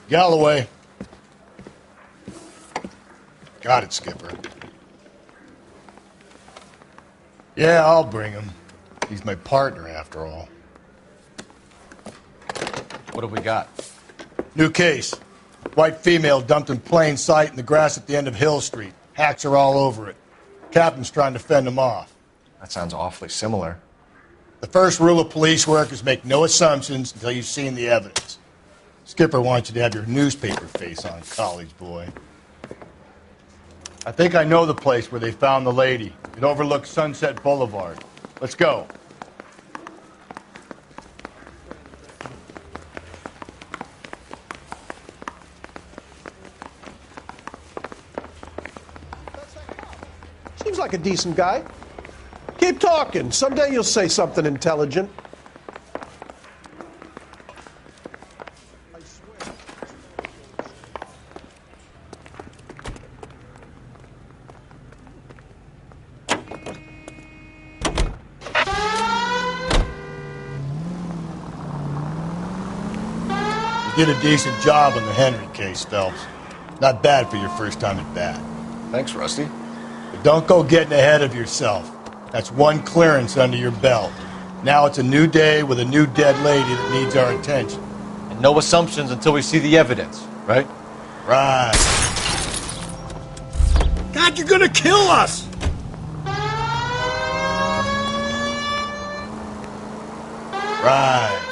Galloway. Got it, Skipper. Yeah, I'll bring him. He's my partner, after all. What have we got? New case. White female dumped in plain sight in the grass at the end of Hill Street. Hacks are all over it. Captain's trying to fend him off. That sounds awfully similar. The first rule of police work is make no assumptions until you've seen the evidence. Skipper wants you to have your newspaper face on, college boy. I think I know the place where they found the lady. It overlooks Sunset Boulevard. Let's go. Seems like a decent guy. Keep talking. Someday you'll say something intelligent. You did a decent job on the Henry case, Phelps. Not bad for your first time at bat. Thanks, Rusty. But don't go getting ahead of yourself. That's one clearance under your belt. Now it's a new day with a new dead lady that needs our attention. And no assumptions until we see the evidence, right? Right. God, you're gonna kill us! Right.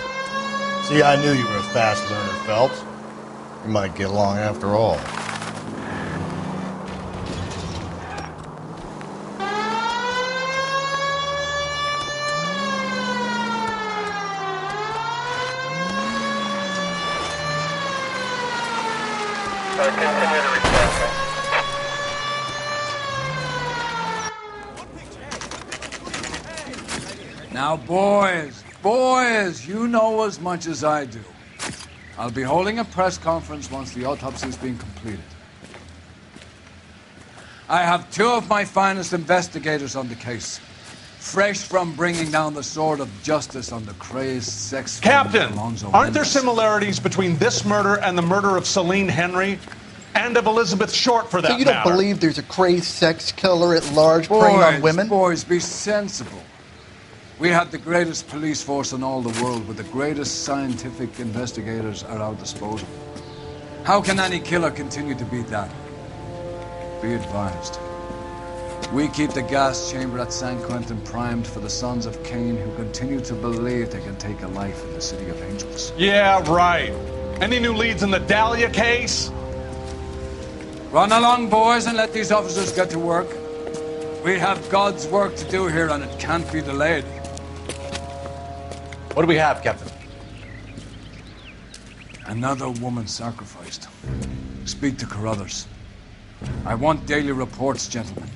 See, I knew you were a fast learner, Phelps. You might get along after all. Continue to respond. Now, boys, you know as much as I do. I'll be holding a press conference once the autopsy's been completed. I have two of my finest investigators on the case, fresh from bringing down the sword of justice on the crazed sex... Captain, aren't there similarities between this murder and the murder of Celine Henry? And of Elizabeth Short, for that matter? So you don't believe there's a crazed sex killer at large preying on women? Boys, be sensible. We have the greatest police force in all the world with the greatest scientific investigators at our disposal. How can any killer continue to beat that? Be advised. We keep the gas chamber at San Quentin primed for the sons of Cain who continue to believe they can take a life in the City of Angels. Yeah, right. Any new leads in the Dahlia case? Run along, boys, and let these officers get to work. We have God's work to do here, and it can't be delayed. What do we have, Captain? Another woman sacrificed. Speak to Carruthers. I want daily reports, gentlemen.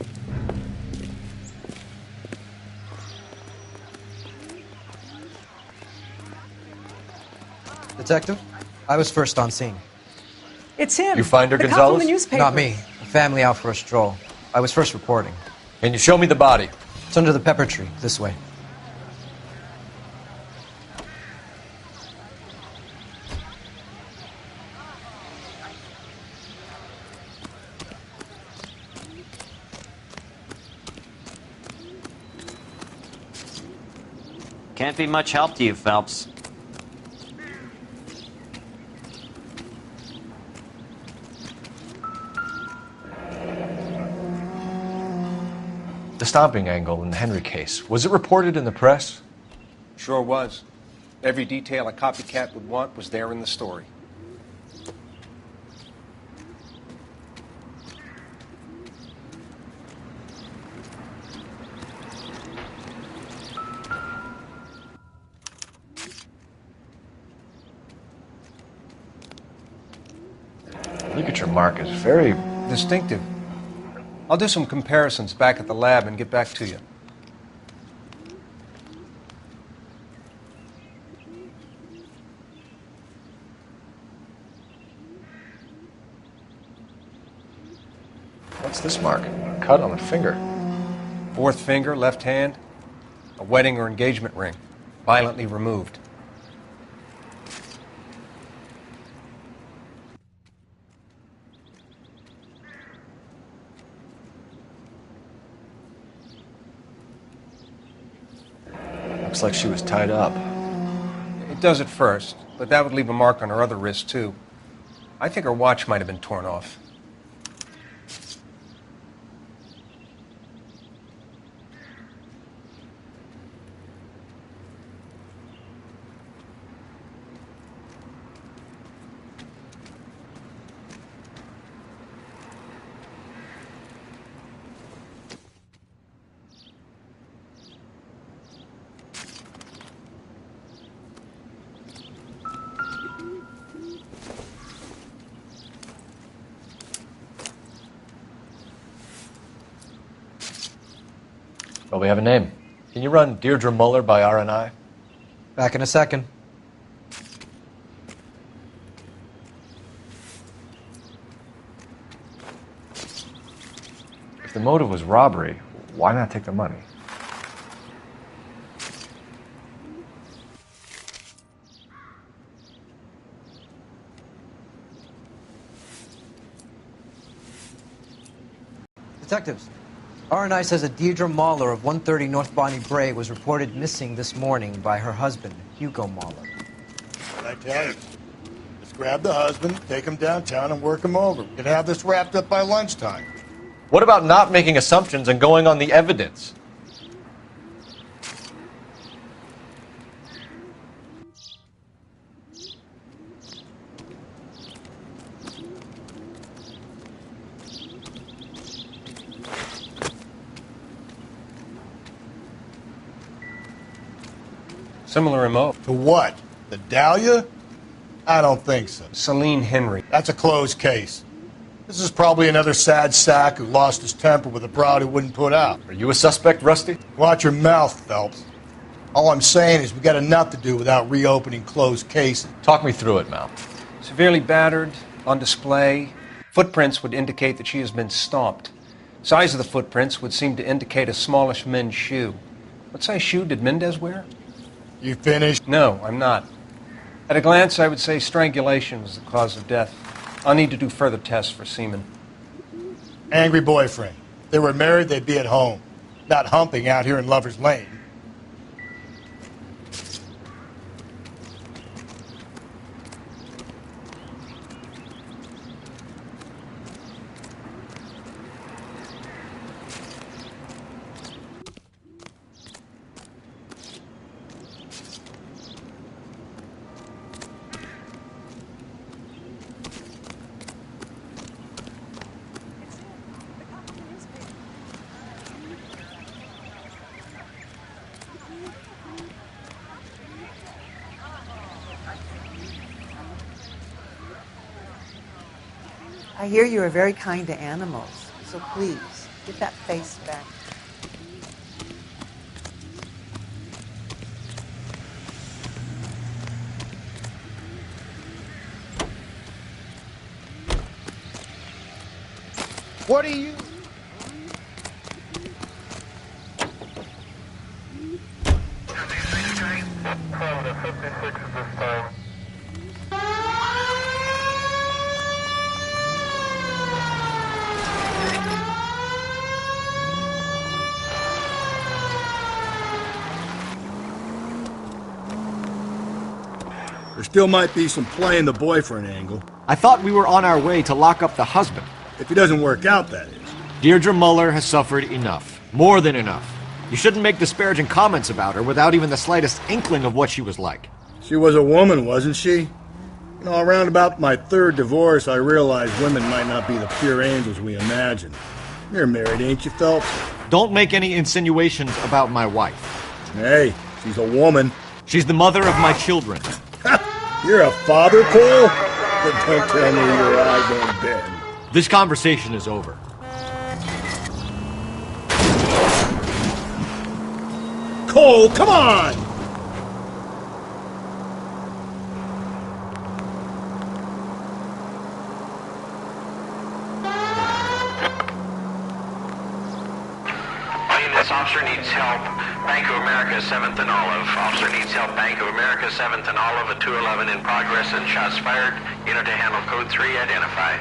Detective, I was first on scene. It's him. You find her, the Gonzalez? cop from the newspaper. Not me. A family out for a stroll. I was first reporting. Can you show me the body? It's under the pepper tree, this way. Can't be much help to you, Phelps. The stomping angle in the Henry case. Was it reported in the press? Sure was. Every detail a copycat would want was there in the story. signature mark is very distinctive. I'll do some comparisons back at the lab and get back to you. What's this mark? Cut on the finger. Fourth finger, left hand, a wedding or engagement ring, violently removed. Looks like she was tied up. It does at first, but that would leave a mark on her other wrist, too. I think her watch might have been torn off. Well, we have a name. Can you run Deirdre Muller by RNI? Back in a second. If the motive was robbery, why not take the money? Detectives, RNI says that Deirdre Mahler of 130 North Bonnie Bray was reported missing this morning by her husband, Hugo Mahler. What I tell you? Just grab the husband, take him downtown, and work him over. We can have this wrapped up by lunchtime. What about not making assumptions and going on the evidence? Similar MO. To what? The Dahlia? I don't think so. Celine Henry. That's a closed case. This is probably another sad sack who lost his temper with a broad who wouldn't put out. Are you a suspect, Rusty? Watch your mouth, Phelps. All I'm saying is we got enough to do without reopening closed cases. Talk me through it, Mal. Severely battered, on display. Footprints would indicate that she has been stomped. Size of the footprints would seem to indicate a smallish men's shoe. What size shoe did Mendez wear? You finished? No, I'm not. At a glance, I would say strangulation was the cause of death. I'll need to do further tests for semen. Angry boyfriend. If they were married, they'd be at home, not humping out here in Lover's Lane. I hear you are very kind to animals, so please, get that face back. What are you? There still might be some playing the boyfriend angle. I thought we were on our way to lock up the husband. If he doesn't work out, that is. Deirdre Muller has suffered enough. More than enough. You shouldn't make disparaging comments about her without even the slightest inkling of what she was like. She was a woman, wasn't she? You know, around about my third divorce, I realized women might not be the pure angels we imagine. You're married, ain't you, Phelps? Don't make any insinuations about my wife. Hey, she's a woman. She's the mother of my children. You're a father, Cole? But don't tell me your eye going bend. This conversation is over. Cole, come on! This officer needs help. Bank of America, 7th and Olive. Officer needs help. Bank of America, 7th and Olive, at 211 in progress and shots fired. Unit to handle code 3, identify.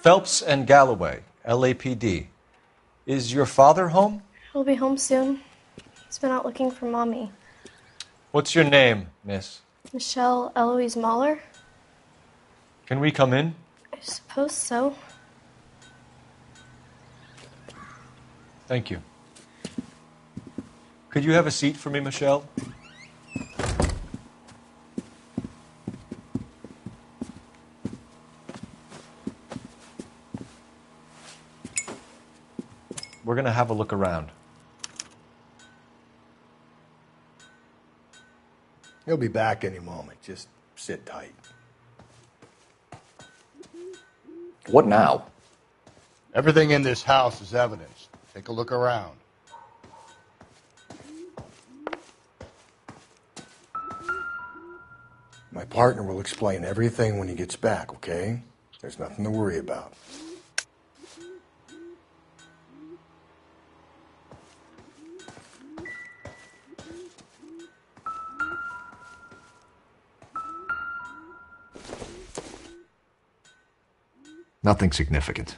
Phelps and Galloway, LAPD. Is your father home? He'll be home soon. He's been out looking for Mommy. What's your name, miss? Michelle Eloise Mahler? Can we come in? I suppose so. Thank you. Could you have a seat for me, Michelle? We're going to have a look around. He'll be back any moment. Just sit tight. What now? Everything in this house is evidence. Take a look around. My partner will explain everything when he gets back, okay? There's nothing to worry about. Nothing significant.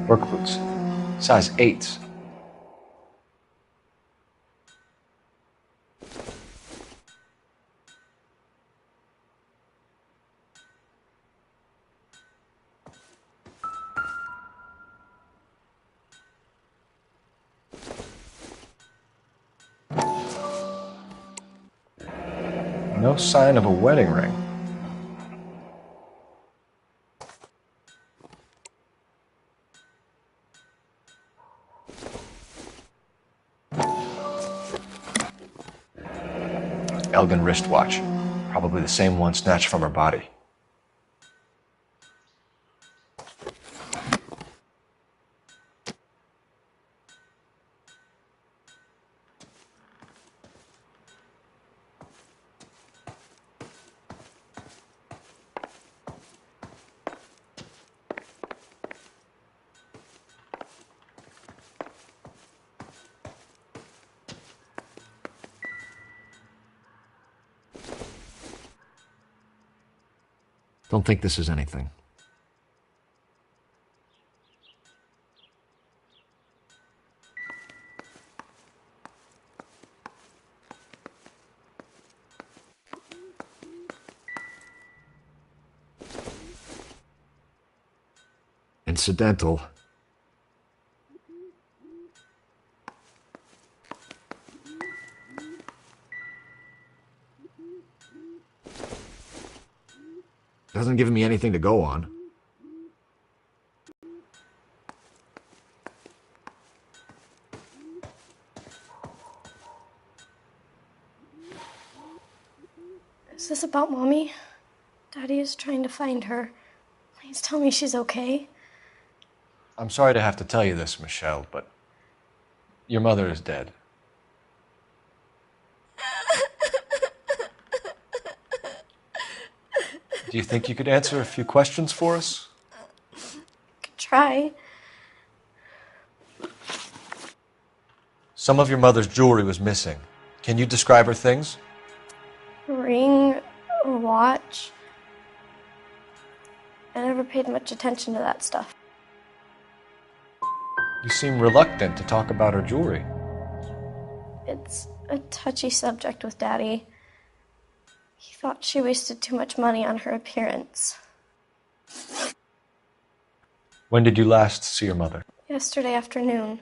Work boots. Size 8. No sign of a wedding ring. elegant wristwatch. Probably the same one snatched from her body. Don't think this is anything. Incidental. Hasn't given me anything to go on. Is this about Mommy? Daddy is trying to find her. Please tell me she's okay. I'm sorry to have to tell you this, Michelle, but your mother is dead. Do you think you could answer a few questions for us? Could try. Some of your mother's jewelry was missing. Can you describe her things? A ring, a watch. I never paid much attention to that stuff. You seem reluctant to talk about her jewelry. It's a touchy subject with Daddy. He thought she wasted too much money on her appearance. When did you last see your mother? Yesterday afternoon,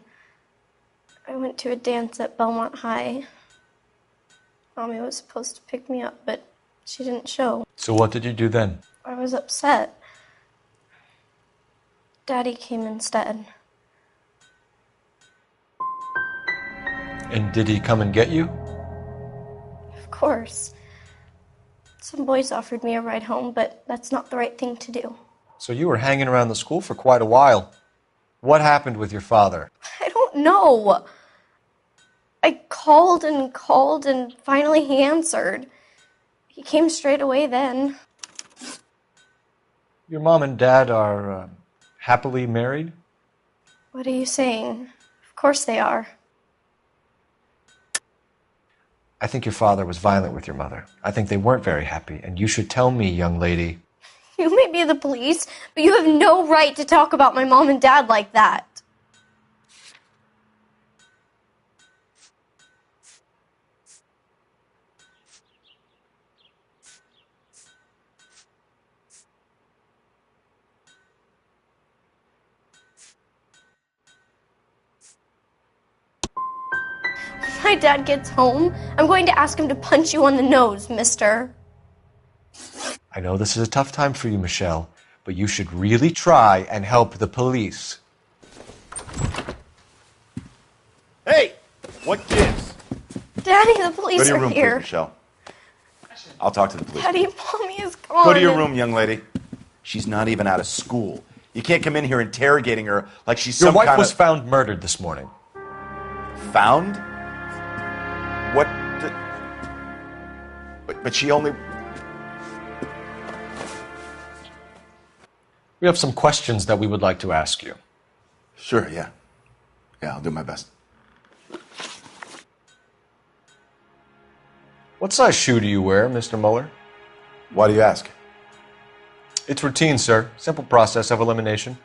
I went to a dance at Belmont High. Mommy was supposed to pick me up, but she didn't show. So what did you do then? I was upset. Daddy came instead. And did he come and get you? Of course. Some boys offered me a ride home, but that's not the right thing to do. So you were hanging around the school for quite a while. What happened with your father? I don't know. I called and finally he answered. He came straight away then. Your mom and dad are happily married? What are you saying? Of course they are. I think your father was violent with your mother. I think they weren't very happy, and you should tell me, young lady. You may be the police, but you have no right to talk about my mom and dad like that. When my dad gets home, I'm going to ask him to punch you on the nose, mister. I know this is a tough time for you, Michelle, but you should really try and help the police. Hey! What gives? Daddy, the police Go to your are room, here. please, Michelle. I'll talk to the police. Daddy, Mommy is gone. Go to your room, young lady. She's not even out of school. You can't come in here interrogating her like she's Your some wife kind was of... found murdered this morning. Found? What? But she only... We have some questions that we would like to ask you. Sure, yeah. Yeah, I'll do my best. What size shoe do you wear, Mr. Mueller? Why do you ask? It's routine, sir. Simple process of elimination.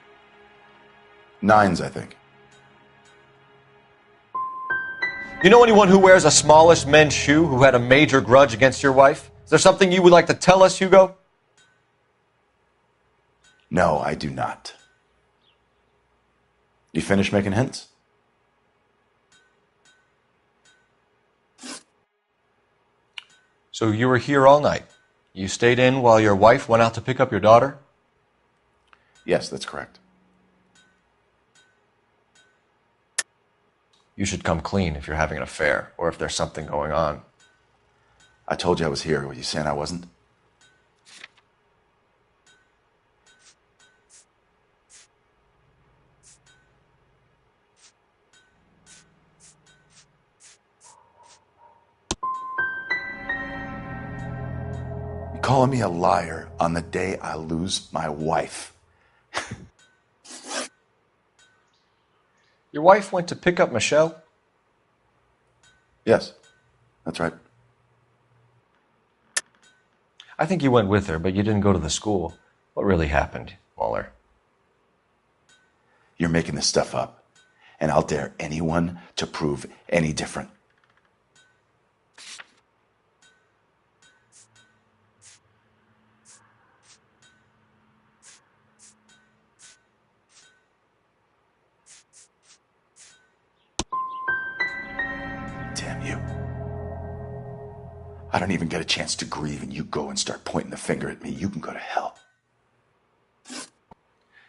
9s, I think. You know anyone who wears a smallish men's shoe who had a major grudge against your wife? Is there something you would like to tell us, Hugo? No, I do not. You finished making hints? So you were here all night. You stayed in while your wife went out to pick up your daughter? Yes, that's correct. You should come clean if you're having an affair or if there's something going on. I told you I was here. Were you saying I wasn't? You calling me a liar on the day I lose my wife? Your wife went to pick up Michelle? Yes, that's right. I think you went with her, but you didn't go to the school. What really happened, Mueller? You're making this stuff up, and I'll dare anyone to prove any different. Damn you. I don't even get a chance to grieve, and you go and start pointing the finger at me. You can go to hell.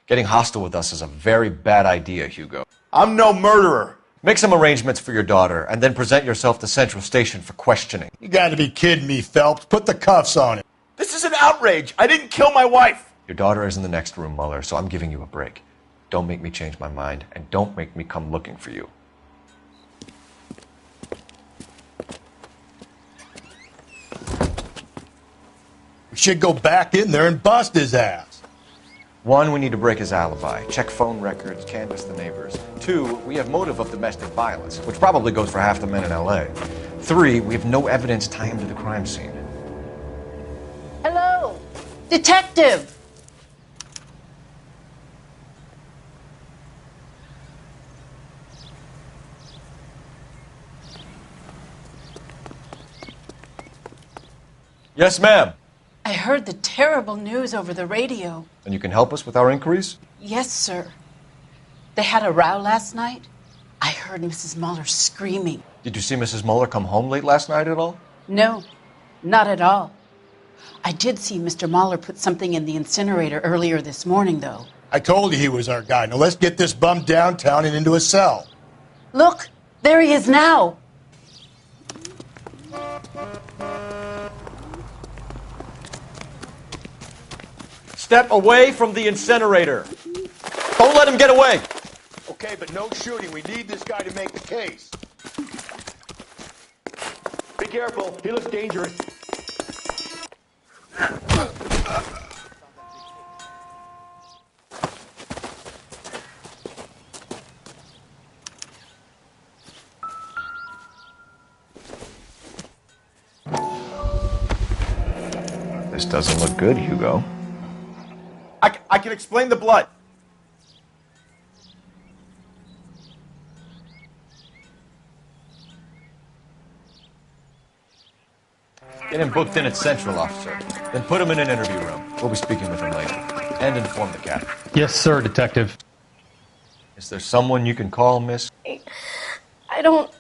Getting hostile with us is a very bad idea, Hugo. I'm no murderer. Make some arrangements for your daughter, and then present yourself to Central Station for questioning. You gotta be kidding me, Phelps. Put the cuffs on it. This is an outrage. I didn't kill my wife. Your daughter is in the next room, Mueller, so I'm giving you a break. Don't make me change my mind, and don't make me come looking for you. We should go back in there and bust his ass. 1, we need to break his alibi. Check phone records, canvass the neighbors. 2, we have motive of domestic violence, which probably goes for half the men in LA. 3, we have no evidence tying him to the crime scene. Hello, detective. Yes, ma'am. I heard the terrible news over the radio. And you can help us with our inquiries? Yes, sir. They had a row last night. I heard Mrs. Mueller screaming. Did you see Mrs. Mueller come home late last night at all? No, not at all. I did see Mr. Mueller put something in the incinerator earlier this morning, though. I told you he was our guy. Now let's get this bum downtown and into a cell. Look, there he is now. Step away from the incinerator. Don't let him get away. Okay, but no shooting. We need this guy to make the case. Be careful. He looks dangerous. This doesn't look good, Hugo. I can explain the blood. Get him booked in at Central, officer. Then put him in an interview room. We'll be speaking with him later. And inform the captain. Yes, sir, detective. Is there someone you can call, miss? I don't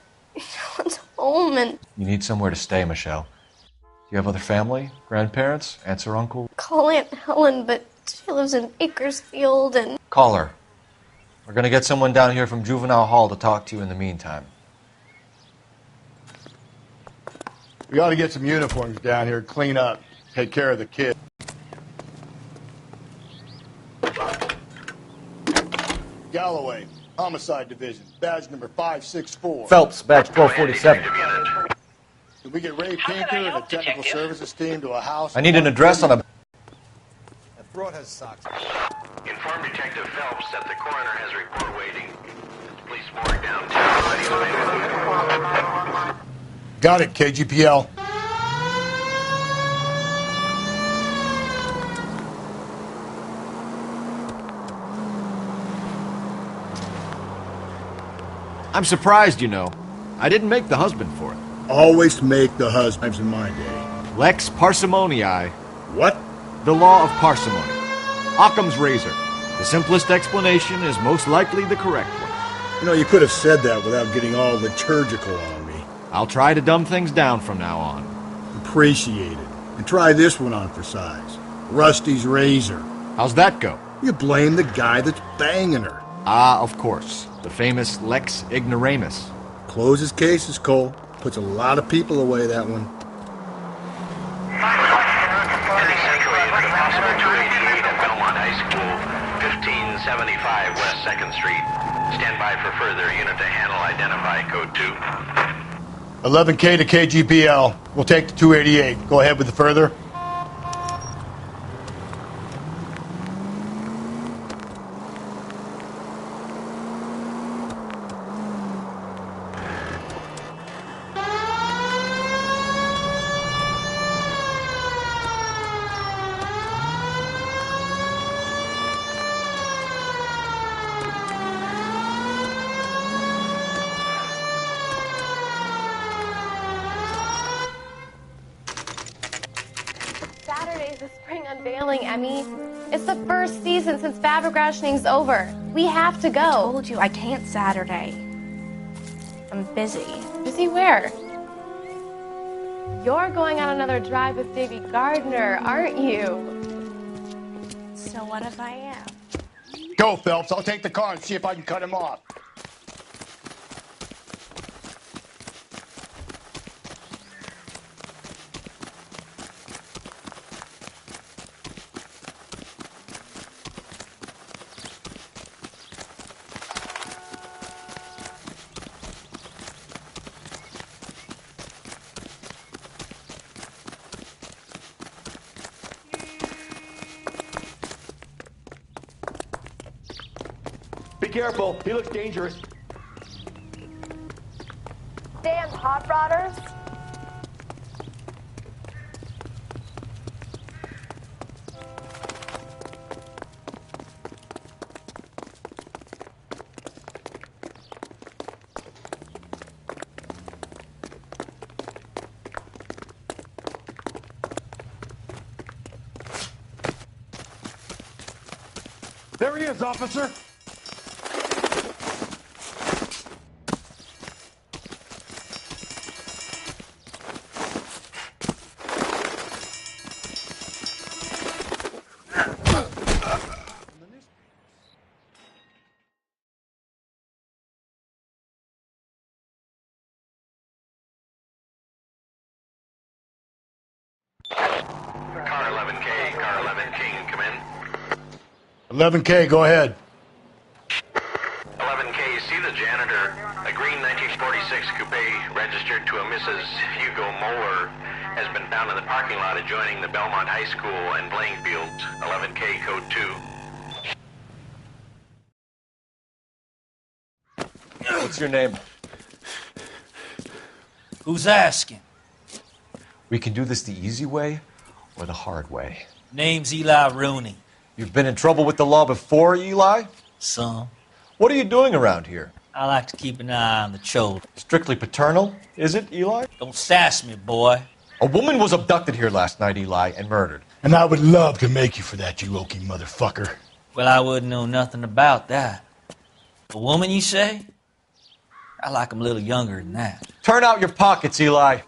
want home and You need somewhere to stay, Michelle. Do you have other family? Grandparents? Aunts or uncle? call Aunt Helen, but she lives in Bakersfield and... Call her. We're gonna get someone down here from Juvenile Hall to talk to you in the meantime. We ought to get some uniforms down here, clean up, take care of the kid. Galloway, Homicide Division, badge number 564. Phelps, badge 1247. Did we get Ray Pinker and the technical services team to a house? I need an address on a... That throat has socks. Inform Detective Phelps that the coroner has report waiting. Police morgue downtown. Got it, KGPL. I'm surprised, you know. I didn't make the husband for it. Always make the husbands in my day. Lex parsimoniae. What? The law of parsimony. Occam's razor. The simplest explanation is most likely the correct one. You know, you could have said that without getting all liturgical on me. I'll try to dumb things down from now on. Appreciate it. And try this one on for size. Rusty's razor. How's that go? You blame the guy that's banging her. Ah, of course. The famous Lex ignoramus. Closes cases, Cole. Puts a lot of people away, that one. Center 288 at Belmont High School, 1575 West 2nd Street. Stand by for further. Unit to handle. Identify. Code 2. 11K to KGPL. We'll take the 288. Go ahead with the further. Saturday's the spring unveiling, Emmy. It's the first season since fabric rationing's over. We have to go. I told you I can't Saturday. I'm busy. Busy where? You're going on another drive with Davy Gardner, aren't you? So what if I am? Go, Phelps. I'll take the car and see if I can cut him off. Be careful. He looks dangerous. Damn hot rodders. There he is, officer. Car 11K, car 11K, come in. 11K, go ahead. 11K, see the janitor. A green 1946 coupe registered to a Mrs. Hugo Moeller has been found in the parking lot adjoining the Belmont High School and playing fields. 11K, code 2. What's your name? Who's asking? We can do this the easy way or the hard way. Name's Eli Rooney. You've been in trouble with the law before, Eli? Some. What are you doing around here? I like to keep an eye on the children. Strictly paternal, is it, Eli? Don't sass me, boy. A woman was abducted here last night, Eli, and murdered. And I would love to make you for that, you oaky motherfucker. Well, I wouldn't know nothing about that. A woman, you say? I like 'em a little younger than that. Turn out your pockets, Eli.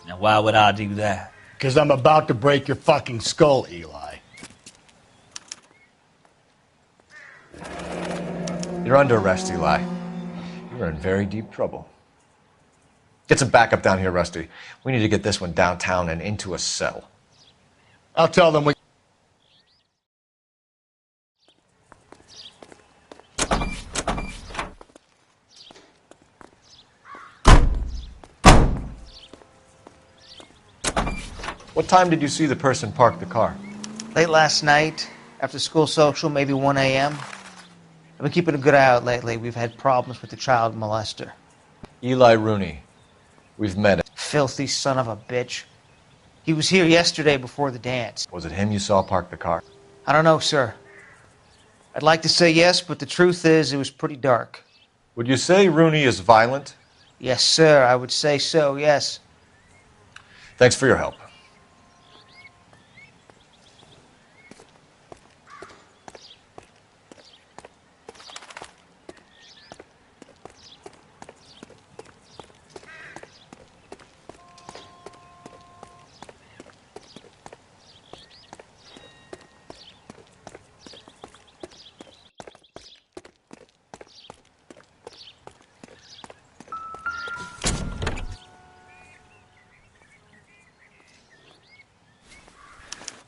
Now, why would I do that? Because I'm about to break your fucking skull, Eli. You're under arrest, Eli. You're in very deep trouble. Get some backup down here, Rusty. We need to get this one downtown and into a cell. I'll tell them we... What time did you see the person park the car? Late last night, after school social, maybe 1 a.m. I've been keeping a good eye out lately. We've had problems with the child molester. Eli Rooney. We've met him. Filthy son of a bitch. He was here yesterday before the dance. Was it him you saw park the car? I don't know, sir. I'd like to say yes, but the truth is it was pretty dark. Would you say Rooney is violent? Yes, sir, I would say so, yes. Thanks for your help.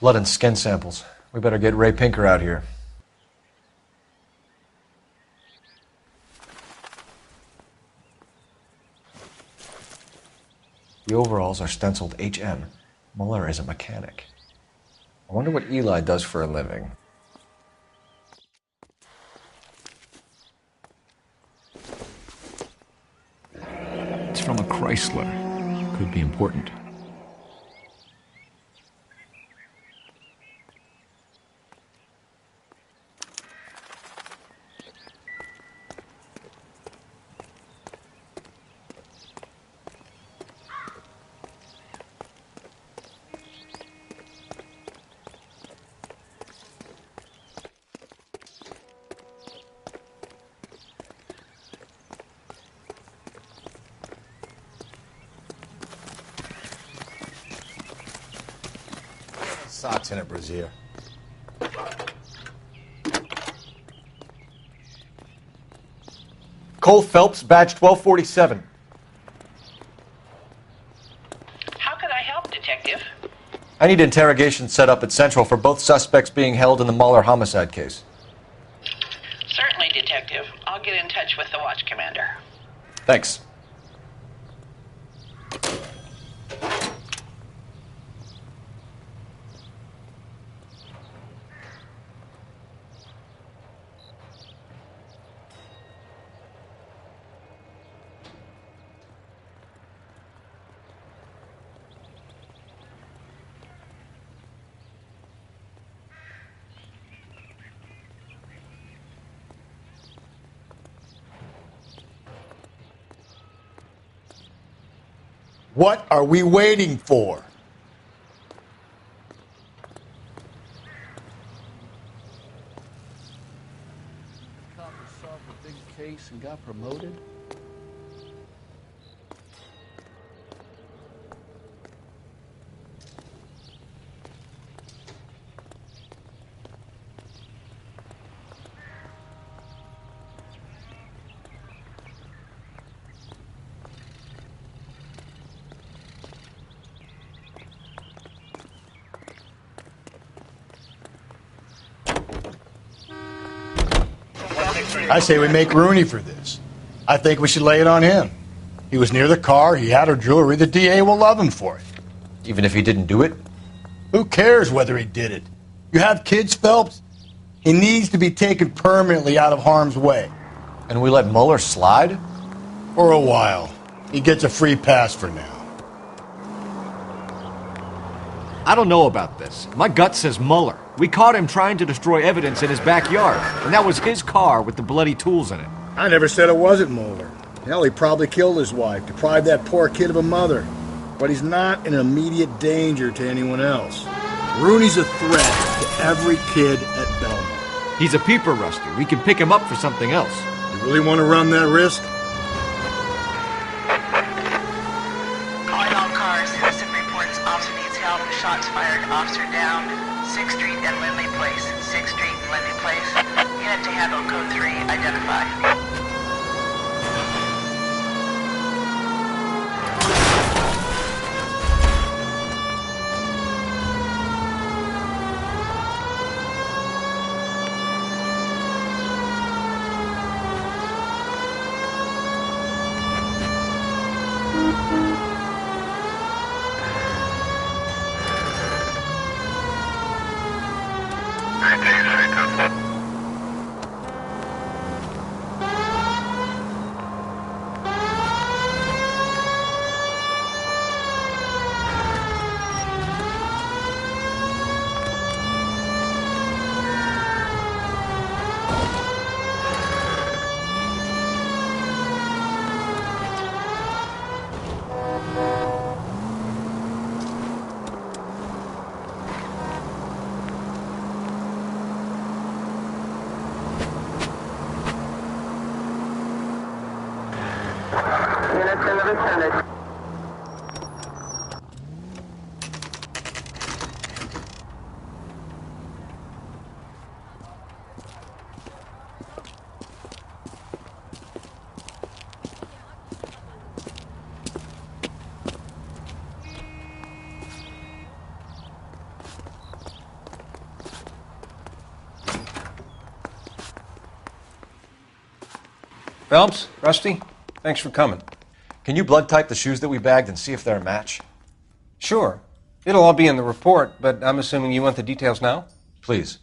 Blood and skin samples. We better get Ray Pinker out here. The overalls are stenciled HM. Muller is a mechanic. I wonder what Eli does for a living. It's from a Chrysler. Could be important. Socks in it, Brazier. Cole Phelps, badge 1247. How can I help, Detective? I need interrogation set up at Central for both suspects being held in the Muller homicide case. Certainly, Detective. I'll get in touch with the watch commander. Thanks. What are we waiting for? Copper solved a big case and got promoted. I say we make Rooney for this. I think we should lay it on him. He was near the car, he had her jewelry, the DA will love him for it. Even if he didn't do it? Who cares whether he did it? You have kids, Phelps? He needs to be taken permanently out of harm's way. And we let Muller slide? For a while. He gets a free pass for now. I don't know about this. My gut says Muller. We caught him trying to destroy evidence in his backyard, and that was his car with the bloody tools in it. I never said it wasn't Muller. Hell, he probably killed his wife, deprived that poor kid of a mother. But he's not an immediate danger to anyone else. Rooney's a threat to every kid at Belmont. He's a peeper, Rusty. We can pick him up for something else. You really want to run that risk? Calling all cars. Citizen reports officer needs help. Shots fired. Officer down. 6th Street and Lindley Place. 6th Street and Lindley Place. Unit to handle code 3. Identify. Phelps, Rusty, thanks for coming. Can you blood type the shoes that we bagged and see if they're a match? Sure. It'll all be in the report, but I'm assuming you want the details now? Please.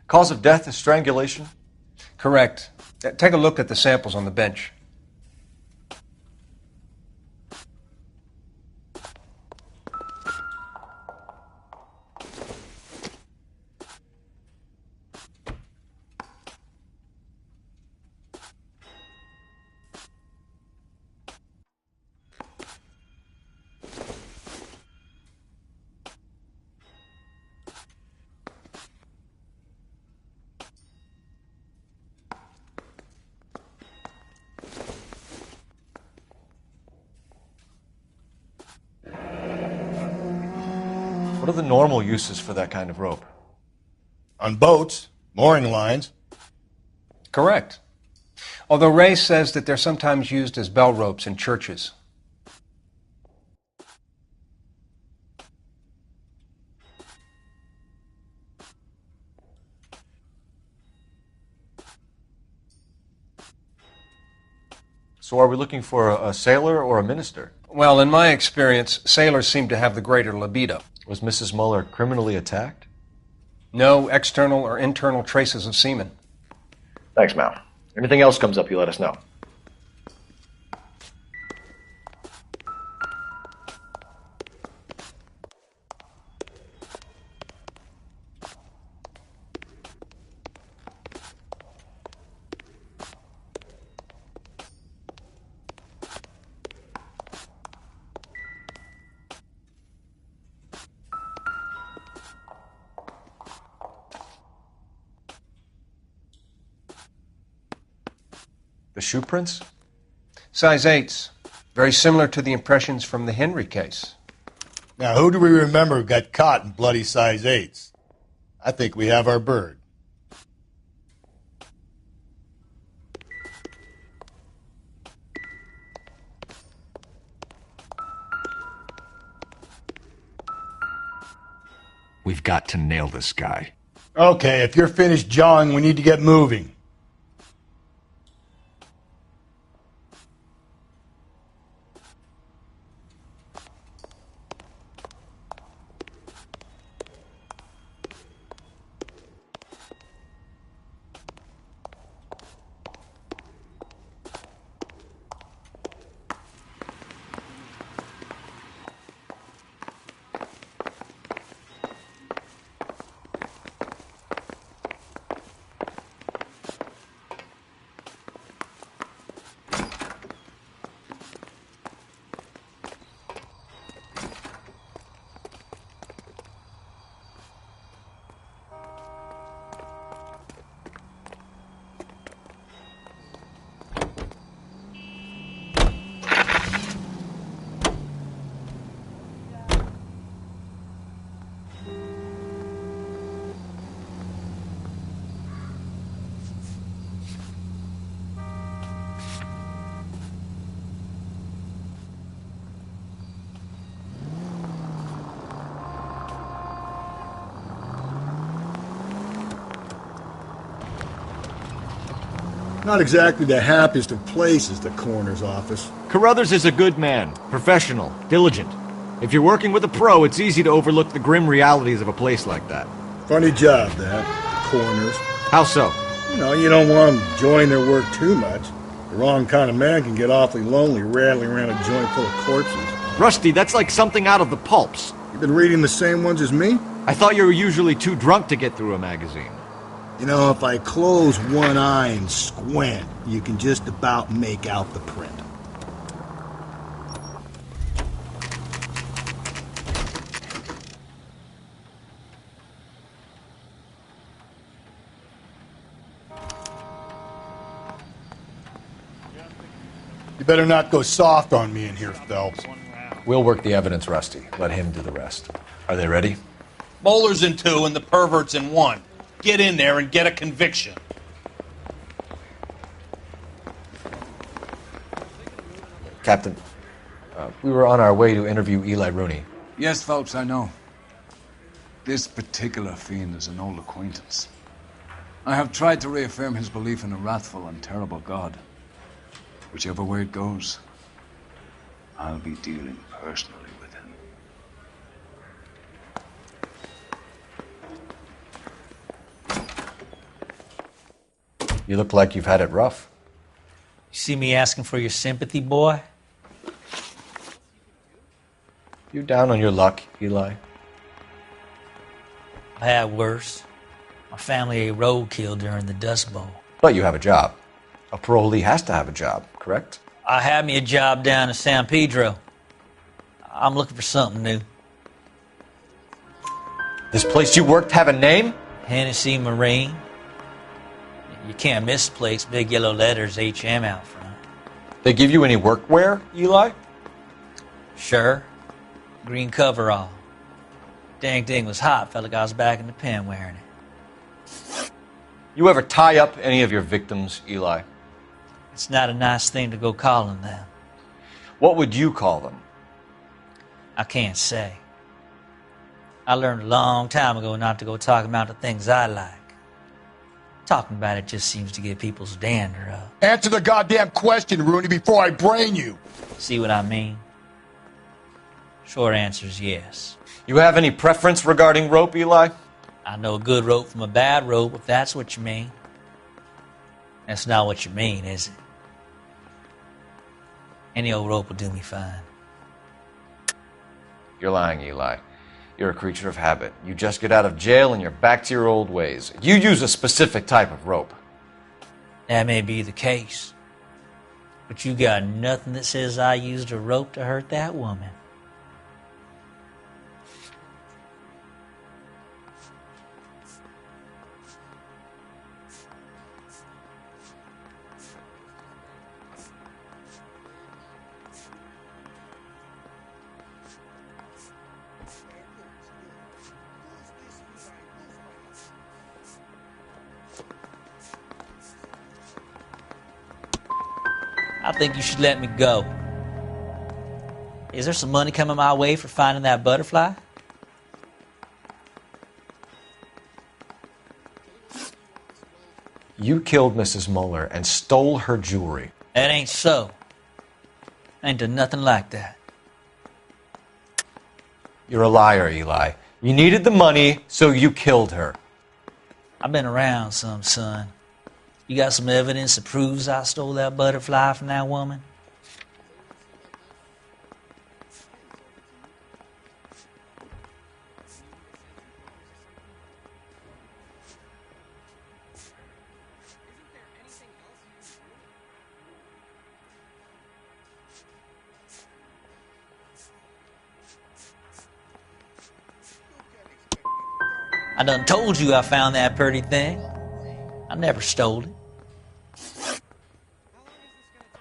Cause of death is strangulation? Correct. Take a look at the samples on the bench. What are the normal uses for that kind of rope? On boats, mooring lines. Correct. Although Ray says that they're sometimes used as bell ropes in churches. So are we looking for a sailor or a minister? Well, in my experience, sailors seem to have the greater libido. Was Mrs. Muller criminally attacked? No external or internal traces of semen. Thanks, Mal. Anything else comes up, you let us know. The shoe prints? Size 8s. Very similar to the impressions from the Henry case. Now, who do we remember got caught in bloody size 8s? I think we have our bird. We've got to nail this guy. Okay, if you're finished jawing, we need to get moving. Not exactly the happiest of places, the coroner's office. Carruthers is a good man, professional, diligent. If you're working with a pro, it's easy to overlook the grim realities of a place like that. Funny job, that. Coroners. How so? You don't want them enjoying their work too much. The wrong kind of man can get awfully lonely rattling around a joint full of corpses. Rusty, that's like something out of the pulps. You been reading the same ones as me? I thought you were usually too drunk to get through a magazine. If I close one eye and squint, you can just about make out the print. You better not go soft on me in here, Phelps. We'll work the evidence, Rusty. Let him do the rest. Are they ready? Bowler's in 2 and the pervert's in 1. Get in there and get a conviction. Captain, we were on our way to interview Eli Rooney. Yes, Phelps, I know. This particular fiend is an old acquaintance. I have tried to reaffirm his belief in a wrathful and terrible God. Whichever way it goes, I'll be dealing personally with him. You look like you've had it rough. You see me asking for your sympathy, boy? You down on your luck, Eli? I had worse. My family ate roadkill during the Dust Bowl. But you have a job. A parolee has to have a job, correct? I had me a job down in San Pedro. I'm looking for something new. This place you worked have a name? Hennessy Marine. You can't miss the place. Big yellow letters, HM out front. They give you any workwear, Eli? Sure. Green coverall. Dang thing was hot. Felt like I was back in the pen wearing it. You ever tie up any of your victims, Eli? It's not a nice thing to go calling them. What would you call them? I can't say. I learned a long time ago not to go talking about the things I like. Talking about it just seems to get people's dander up. Answer the goddamn question, Rooney, before I brain you. See what I mean? Short answer is yes. You have any preference regarding rope, Eli? I know a good rope from a bad rope, if that's what you mean. That's not what you mean, is it? Any old rope will do me fine. You're lying, Eli. You're a creature of habit. You just get out of jail and you're back to your old ways. You use a specific type of rope. That may be the case. But you got nothing that says I used a rope to hurt that woman. I think you should let me go. Is there some money coming my way for finding that butterfly? You killed Mrs. Muller and stole her jewelry. That ain't so. I ain't done nothing like that. You're a liar, Eli. You needed the money, so you killed her. I've been around some, son. You got some evidence that proves I stole that butterfly from that woman? I done told you I found that pretty thing. I never stole it.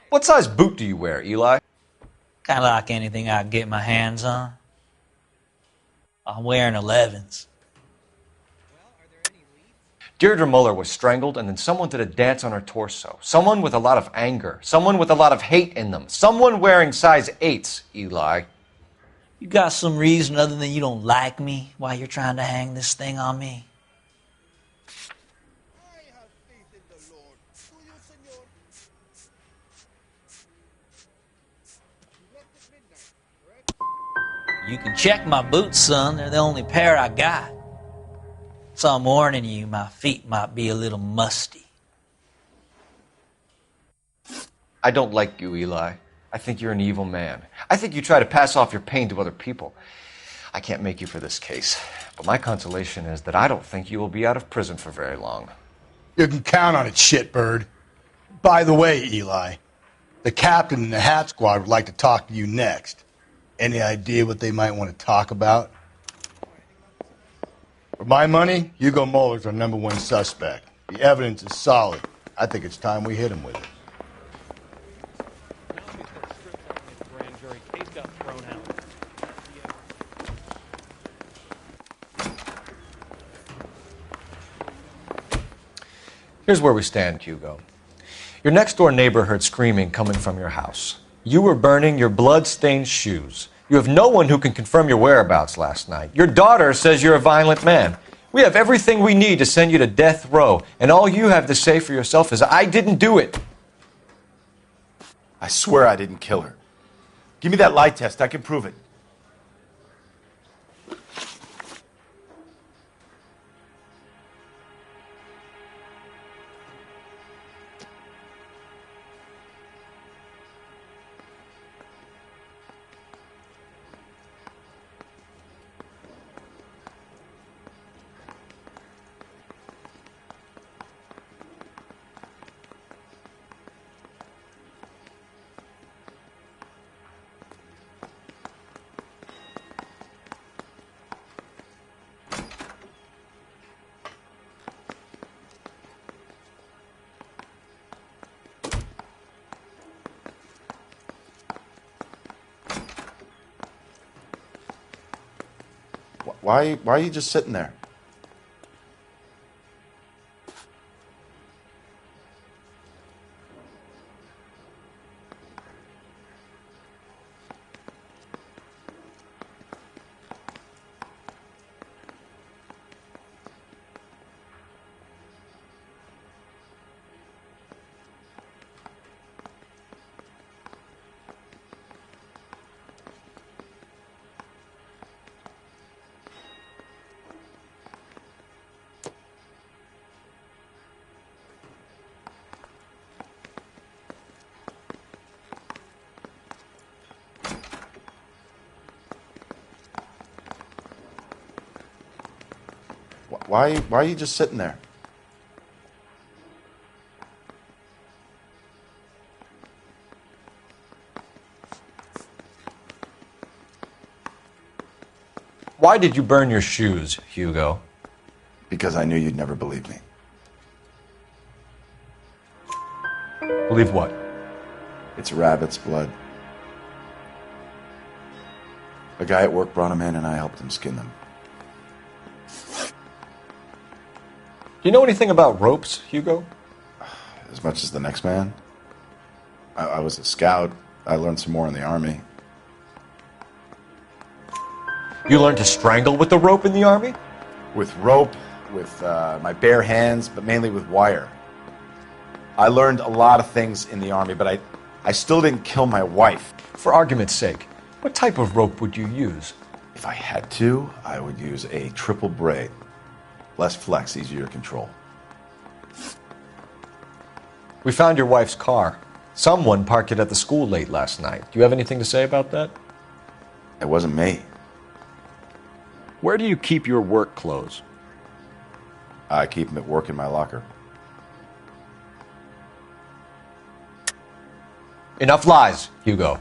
What size boot do you wear, Eli? Kind of like anything I can get my hands on. I'm wearing 11s. Deirdre Muller was strangled and then someone did a dance on her torso. Someone with a lot of anger. Someone with a lot of hate in them. Someone wearing size 8s, Eli. You got some reason other than you don't like me while you're trying to hang this thing on me? You can check my boots, son. They're the only pair I got. So I'm warning you, my feet might be a little musty. I don't like you, Eli. I think you're an evil man. I think you try to pass off your pain to other people. I can't make you for this case, but my consolation is that I don't think you will be out of prison for very long. You can count on it, shitbird. By the way, Eli, the captain and the Hat Squad would like to talk to you next. Any idea what they might want to talk about? For my money, Hugo Muller's our #1 suspect. The evidence is solid. I think it's time we hit him with it. Here's where we stand, Hugo. Your next-door neighbor heard screaming coming from your house. You were burning your blood-stained shoes. You have no one who can confirm your whereabouts last night. Your daughter says you're a violent man. We have everything we need to send you to death row, and all you have to say for yourself is, I didn't do it. I swear I didn't kill her. Give me that lie test. I can prove it. Why are you just sitting there? Why are you just sitting there? Why did you burn your shoes, Hugo? Because I knew you'd never believe me. Believe what? It's rabbit's blood. A guy at work brought them in and I helped him skin them. Do you know anything about ropes, Hugo? As much as the next man. I was a scout. I learned some more in the army. You learned to strangle with the rope in the army? With rope, with my bare hands, but mainly with wire. I learned a lot of things in the army, but I still didn't kill my wife. For argument's sake, what type of rope would you use? If I had to, I would use a triple braid. Less flex, easier to control. We found your wife's car. Someone parked it at the school late last night. Do you have anything to say about that? It wasn't me. Where do you keep your work clothes? I keep them at work in my locker. Enough lies, Hugo.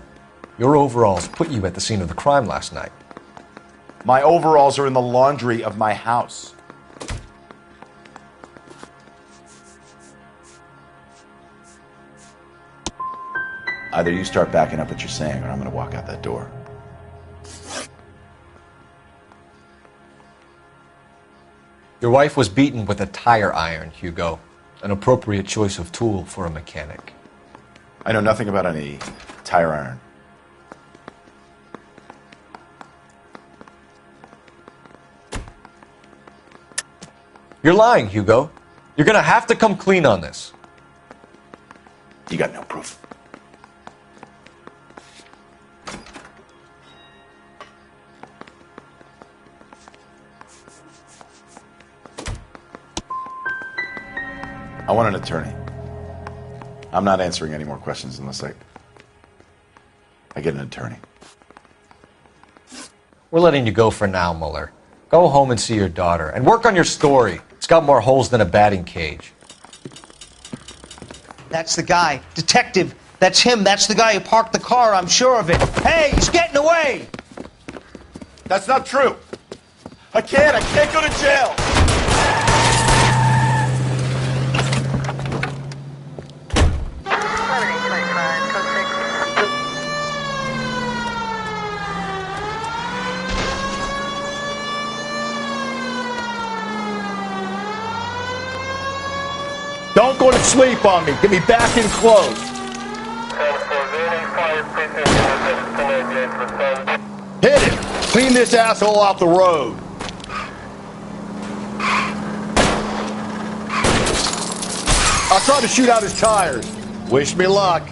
Your overalls put you at the scene of the crime last night. My overalls are in the laundry of my house. Either you start backing up what you're saying, or I'm going to walk out that door. Your wife was beaten with a tire iron, Hugo. An appropriate choice of tool for a mechanic. I know nothing about any tire iron. You're lying, Hugo. You're going to have to come clean on this. You got no proof. I want an attorney. I'm not answering any more questions unless I get an attorney. We're letting you go for now, Mueller. Go home and see your daughter, and work on your story. It's got more holes than a batting cage. That's the guy. Detective, that's him. That's the guy who parked the car, I'm sure of it. Hey, he's getting away! That's not true. I can't go to jail. Don't go to sleep on me. Get me back in close. Hit it. Clean this asshole off the road. I'll try to shoot out his tires. Wish me luck.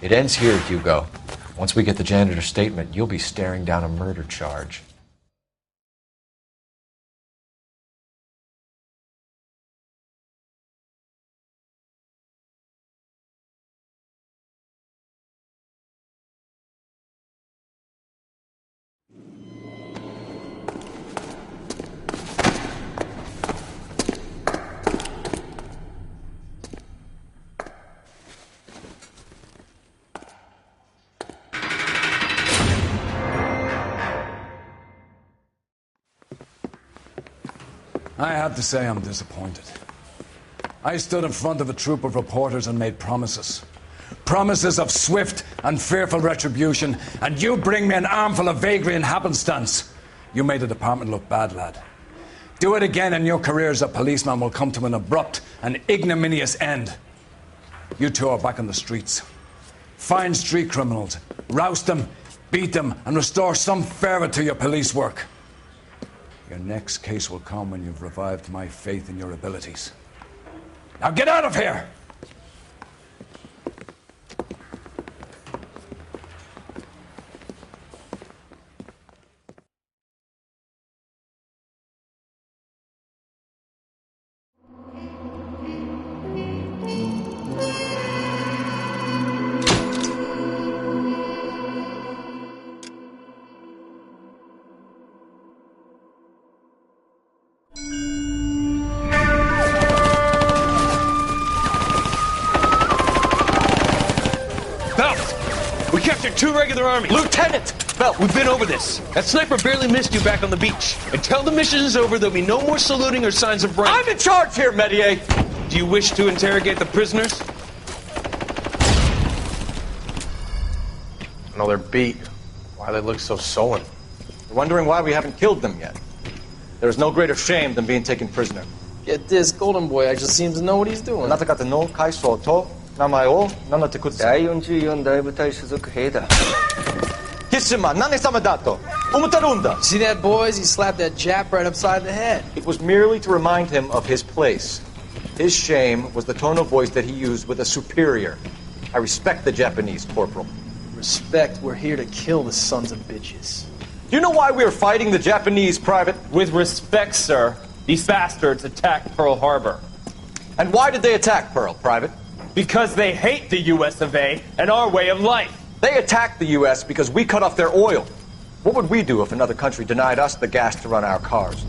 It ends here, Hugo. Once we get the janitor's statement, you'll be staring down a murder charge. I have to say I'm disappointed. I stood in front of a troop of reporters and made promises. Promises of swift and fearful retribution, and you bring me an armful of vagary and happenstance. You made the department look bad, lad. Do it again and your career as a policeman will come to an abrupt and ignominious end. You two are back on the streets. Find street criminals, roust them, beat them, and restore some fervor to your police work. Your next case will come when you've revived my faith in your abilities. Now get out of here! Two regular army. Lieutenant! Belt, we've been over this. That sniper barely missed you back on the beach. Until the mission is over, there'll be no more saluting or signs of rank. I'm in charge here, Medier! Do you wish to interrogate the prisoners? No, they're beat. Why they look so sullen? You're wondering why we haven't killed them yet. There is no greater shame than being taken prisoner. Get this, Golden Boy actually seems to know what he's doing. See that, boys? He slapped that Jap right upside the head. It was merely to remind him of his place. His shame was the tone of voice that he used with a superior. I respect the Japanese, Corporal. Respect, we're here to kill the sons of bitches. Do you know why we are fighting the Japanese, Private? With respect, sir, these bastards attacked Pearl Harbor. And why did they attack Pearl, Private? Because they hate the US of A and our way of life. They attacked the US because we cut off their oil. What would we do if another country denied us the gas to run our cars?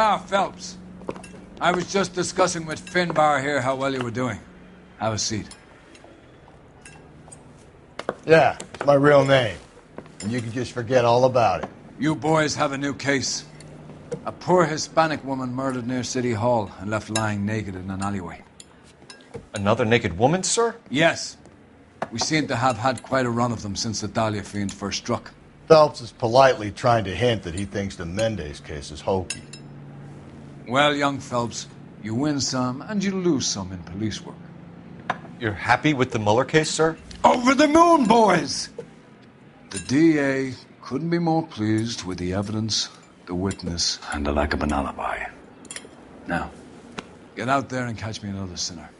Ah, Phelps. I was just discussing with Finbar here how well you were doing. Have a seat. Yeah, it's my real name. And you can just forget all about it. You boys have a new case. A poor Hispanic woman murdered near City Hall and left lying naked in an alleyway. Another naked woman, sir? Yes. We seem to have had quite a run of them since the Dahlia fiend first struck. Phelps is politely trying to hint that he thinks the Mendez case is hokey. Well, young Phelps, you win some and you lose some in police work. You're happy with the Mueller case, sir? Over the moon, boys! The DA couldn't be more pleased with the evidence, the witness, and the lack of an alibi. Now, get out there and catch me another sinner.